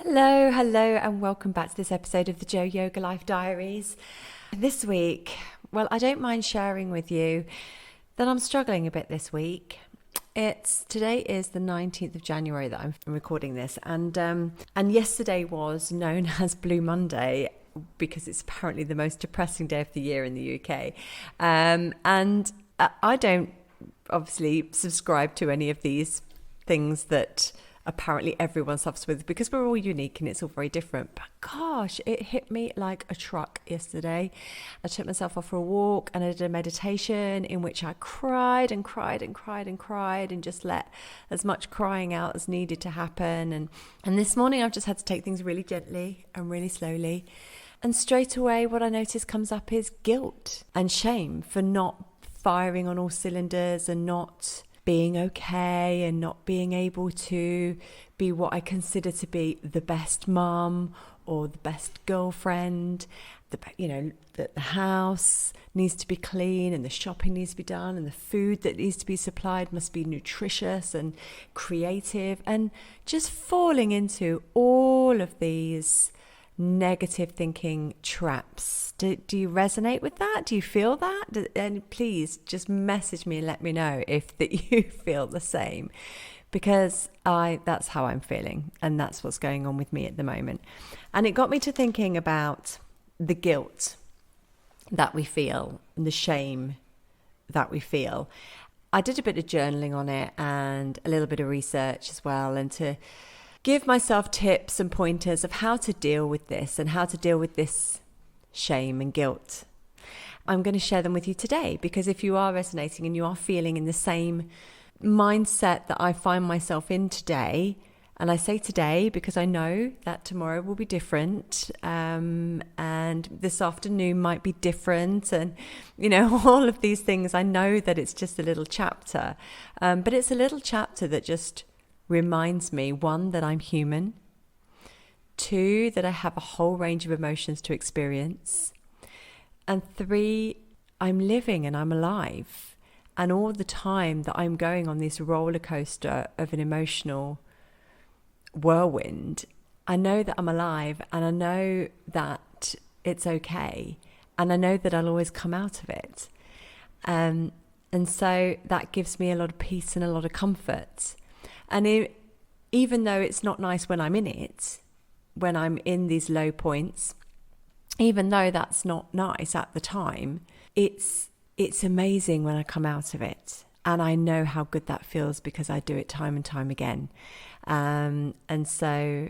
Hello, and welcome back to this episode of the Joe Yoga Life Diaries. This week, I don't mind sharing with you that I'm struggling a bit this week. Today is the 19th of January that I'm recording this, and yesterday was known as Blue Monday because it's apparently the most depressing day of the year in the UK. And I don't obviously subscribe to any of these things that apparently everyone suffers with, because we're all unique and it's all very different. But gosh, it hit me like a truck yesterday. I took myself off for a walk and I did a meditation in which I cried and just let as much crying out as needed to happen. And this morning I've just had to take things really gently and really slowly. And straight away what I notice comes up is guilt and shame for not firing on all cylinders and not being okay and not being able to be what I consider to be the best mum or the best girlfriend. The house needs to be clean and the shopping needs to be done and the food that needs to be supplied must be nutritious and creative, and just falling into all of these negative thinking traps. Do you resonate with that? Do you feel that? And please just message me and let me know if that you feel the same, because that's how I'm feeling and that's what's going on with me at the moment. And it got me to thinking about the guilt that we feel and the shame that we feel. I did a bit of journaling on it and a little bit of research as well, and to give myself tips and pointers of how to deal with this and how to deal with this shame and guilt. I'm going to share them with you today, because if you are resonating and you are feeling in the same mindset that I find myself in today, and I say today because I know that tomorrow will be different, and this afternoon might be different, and all of these things, I know that it's just a little chapter, but it's a little chapter that just reminds me, one, that I'm human, two, that I have a whole range of emotions to experience, and three, I'm living and I'm alive. And all the time that I'm going on this roller coaster of an emotional whirlwind, I know that I'm alive and I know that it's okay, and I know that I'll always come out of it. And so that gives me a lot of peace and a lot of comfort. And even though it's not nice when I'm in it, when I'm in these low points, even though that's not nice at the time, it's amazing when I come out of it. And I know how good that feels because I do it time and time again. So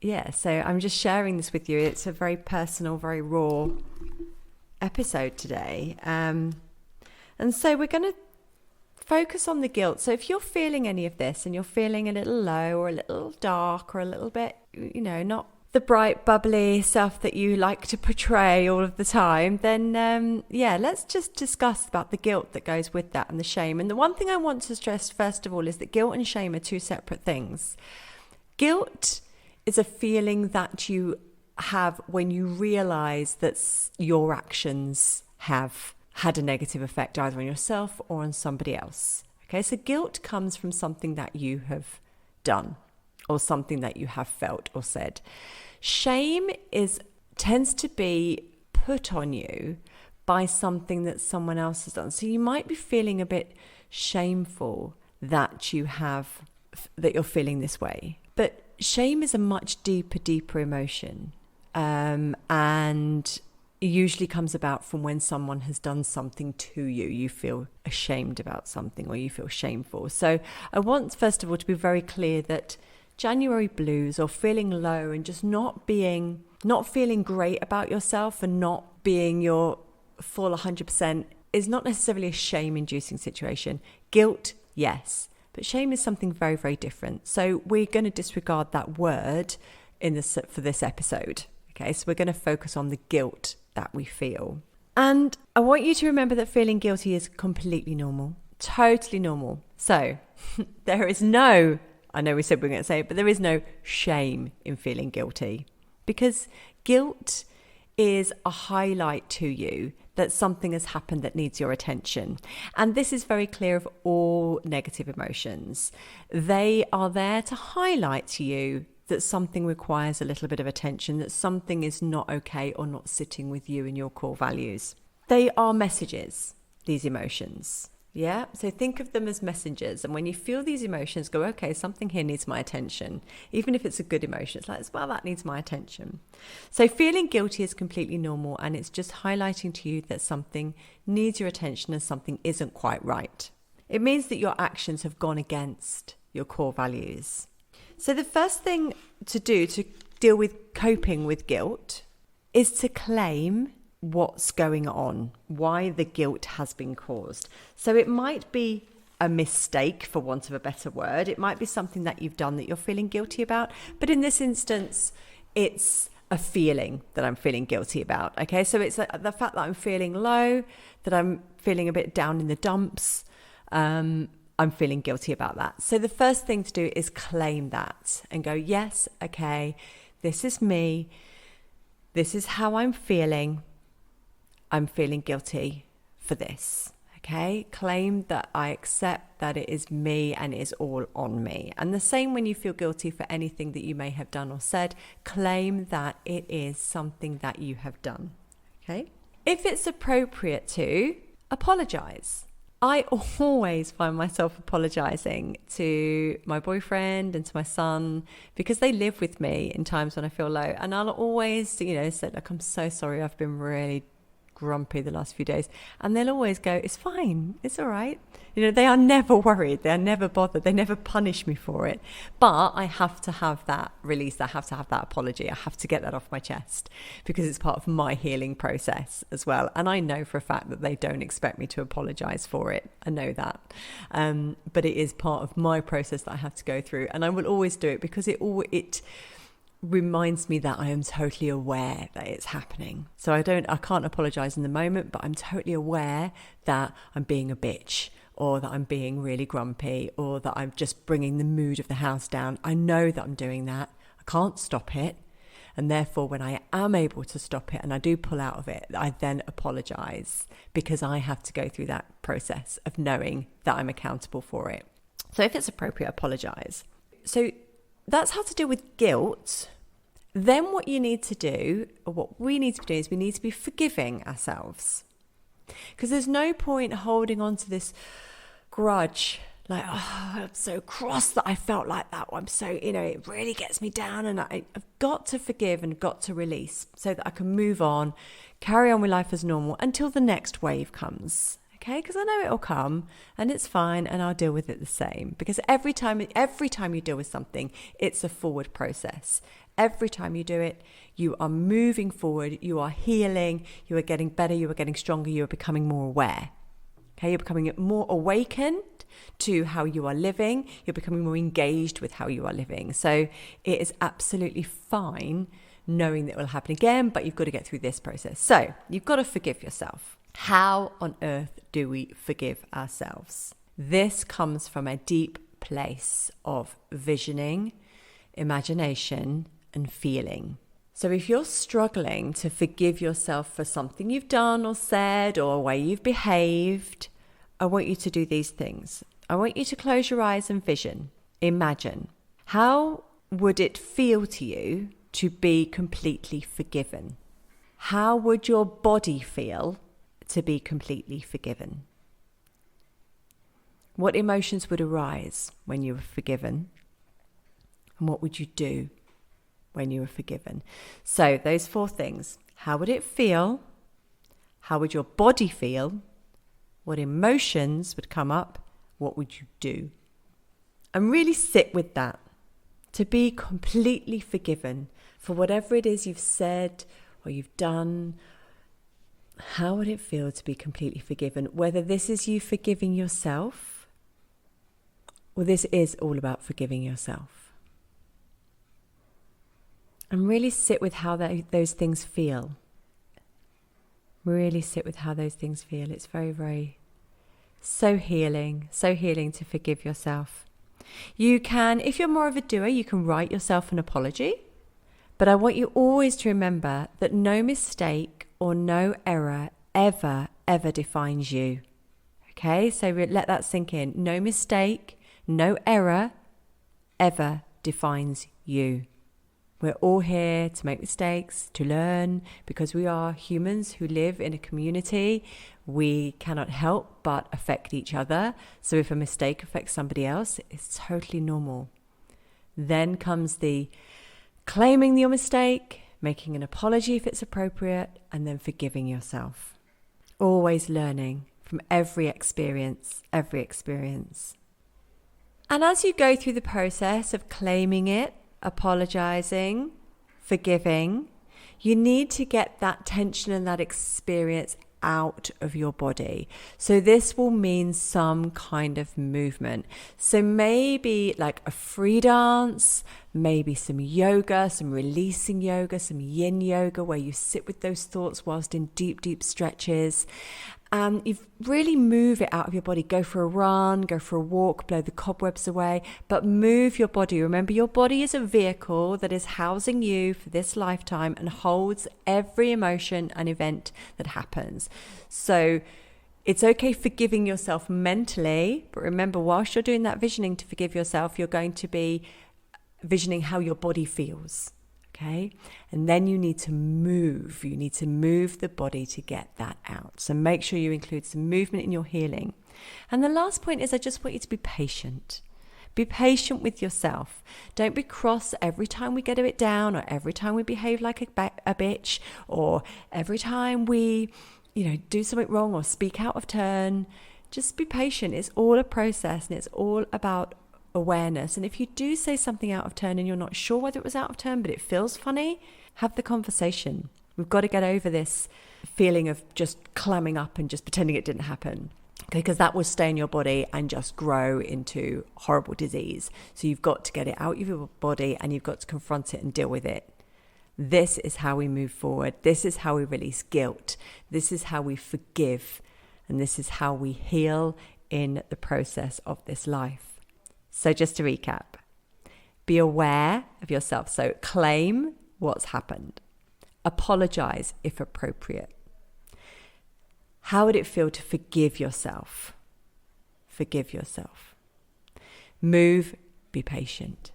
I'm just sharing this with you. It's a very personal, very raw episode today. And so we're going to focus on the guilt. So if you're feeling any of this and you're feeling a little low or a little dark or a little bit, not the bright, bubbly self that you like to portray all of the time, then let's just discuss about the guilt that goes with that and the shame. And the one thing I want to stress first of all is that guilt and shame are two separate things. Guilt is a feeling that you have when you realize that your actions have had a negative effect either on yourself or on somebody else. Okay, so guilt comes from something that you have done or something that you have felt or said. Shame tends to be put on you by something that someone else has done. So you might be feeling a bit shameful that you're feeling this way. But shame is a much deeper emotion, and it usually comes about from when someone has done something to you. You feel ashamed about something or you feel shameful. So I want, first of all, to be very clear that January blues or feeling low and just not feeling great about yourself and not being your full 100% is not necessarily a shame-inducing situation. Guilt, yes, but shame is something very, very different. So we're going to disregard that word for this episode. Okay, so we're going to focus on the guilt that we feel. And I want you to remember that feeling guilty is completely normal, totally normal. So there is no, I know we said we we're going to say it, but there is no shame in feeling guilty, because guilt is a highlight to you that something has happened that needs your attention. And this is very clear of all negative emotions. They are there to highlight to you that something requires a little bit of attention, that something is not okay or not sitting with you and your core values. They are messages, these emotions. Yeah, so think of them as messengers. And when you feel these emotions, go, okay, something here needs my attention. Even if it's a good emotion, it's like, well, that needs my attention. So feeling guilty is completely normal, and it's just highlighting to you that something needs your attention and something isn't quite right. It means that your actions have gone against your core values. So the first thing to do to deal with coping with guilt is to claim what's going on, why the guilt has been caused. So it might be a mistake, for want of a better word. It might be something that you've done that you're feeling guilty about. But in this instance, it's a feeling that I'm feeling guilty about. Okay, so it's the fact that I'm feeling low, that I'm feeling a bit down in the dumps. I'm feeling guilty about that. So the first thing to do is claim that and go, yes, okay, this is me. This is how I'm feeling. I'm feeling guilty for this. Okay, claim that I accept that it is me and it is all on me. And the same when you feel guilty for anything that you may have done or said, claim that it is something that you have done. Okay, if it's appropriate to apologize. I always find myself apologizing to my boyfriend and to my son because they live with me in times when I feel low. And I'll always, say, look, I'm so sorry. I've been really grumpy the last few days. And they'll always go, it's fine. It's all right. They are never worried. They are never bothered. They never punish me for it. But I have to have that release. I have to have that apology. I have to get that off my chest because it's part of my healing process as well. And I know for a fact that they don't expect me to apologize for it. I know that. But it is part of my process that I have to go through. And I will always do it because it reminds me that I am totally aware that it's happening. So I can't apologize in the moment, but I'm totally aware that I'm being a bitch, or that I'm being really grumpy, or that I'm just bringing the mood of the house down. I know that I'm doing that. I can't stop it. And therefore, when I am able to stop it and I do pull out of it, I then apologize because I have to go through that process of knowing that I'm accountable for it. So if it's appropriate, apologize. So that's how to deal with guilt. Then what you need to do, or what we need to do, is we need to be forgiving ourselves. Because there's no point holding on to this grudge, like, oh, I'm so cross that I felt like that. I'm so, it really gets me down, and I've got to forgive and got to release so that I can move on, carry on with life as normal until the next wave comes. Okay, because I know it'll come and it's fine, and I'll deal with it the same. Because every time you deal with something, it's a forward process. Every time you do it, you are moving forward, you are healing, you are getting better, you are getting stronger, you are becoming more aware. Okay, you're becoming more awakened to how you are living, you're becoming more engaged with how you are living. So it is absolutely fine knowing that it will happen again, but you've got to get through this process. So you've got to forgive yourself. How on earth do we forgive ourselves? This comes from a deep place of visioning, imagination, and feeling. So if you're struggling to forgive yourself for something you've done or said or a way you've behaved, I want you to do these things. I want you to close your eyes and vision. Imagine. How would it feel to you to be completely forgiven? How would your body feel to be completely forgiven? What emotions would arise when you were forgiven? And what would you do when you were forgiven? So those 4 things. How would it feel? How would your body feel? What emotions would come up? What would you do? And really sit with that. To be completely forgiven for whatever it is you've said or you've done. How would it feel to be completely forgiven? Whether this is you forgiving yourself, or this is all about forgiving yourself. And really sit with how those things feel. Really sit with how those things feel. It's very, very, so healing to forgive yourself. You can, if you're more of a doer, you can write yourself an apology. But I want you always to remember that no mistake or no error ever defines you. Okay, so let that sink in. No mistake, no error ever defines you. We're all here to make mistakes, to learn, because we are humans who live in a community. We cannot help but affect each other. So if a mistake affects somebody else, it's totally normal. Then comes the claiming your mistake, making an apology if it's appropriate, and then forgiving yourself. Always learning from every experience. And as you go through the process of claiming it, apologizing, forgiving, you need to get that tension and that experience out of your body. So this will mean some kind of movement. So maybe like a free dance, maybe some yoga, some releasing yoga, some yin yoga, where you sit with those thoughts whilst in deep stretches. You really move it out of your body. Go for a run, go for a walk, blow the cobwebs away, but move your body. Remember, your body is a vehicle that is housing you for this lifetime and holds every emotion and event that happens. So it's okay forgiving yourself mentally, but remember, whilst you're doing that visioning to forgive yourself, you're going to be visioning how your body feels. Okay, and then you need to move. You need to move the body to get that out. So make sure you include some movement in your healing. And the last point is, I just want you to be patient. Be patient with yourself. Don't be cross every time we get a bit down, or every time we behave like a bitch, or every time we, do something wrong or speak out of turn. Just be patient. It's all a process, and it's all about awareness. And if you do say something out of turn and you're not sure whether it was out of turn, but it feels funny, have the conversation. We've got to get over this feeling of just clamming up and just pretending it didn't happen, because that will stay in your body and just grow into horrible disease. So you've got to get it out of your body, and you've got to confront it and deal with it. This is how we move forward. This is how we release guilt. This is how we forgive. And this is how we heal in the process of this life. So just to recap, be aware of yourself. So claim what's happened. Apologize if appropriate. How would it feel to forgive yourself? Forgive yourself. Move, be patient.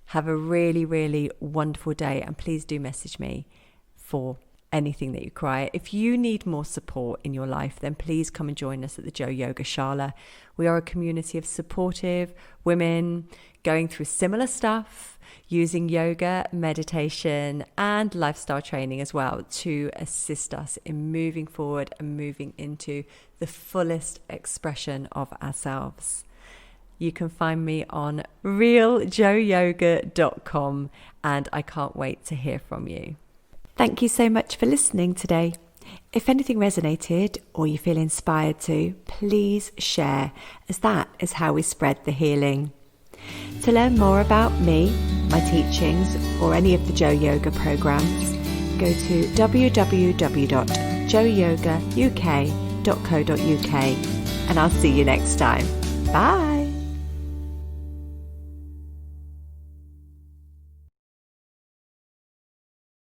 Have a really, really wonderful day. And please do message me for anything that you require. If you need more support in your life, then please come and join us at the Joe Yoga Shala. We are a community of supportive women going through similar stuff, using yoga, meditation, and lifestyle training as well to assist us in moving forward and moving into the fullest expression of ourselves. You can find me on realjoeyoga.com, and I can't wait to hear from you. Thank you so much for listening today. If anything resonated or you feel inspired to, please share, as that is how we spread the healing. To learn more about me, my teachings, or any of the Joe Yoga programs, go to www.joeyogauk.co.uk, and I'll see you next time. Bye.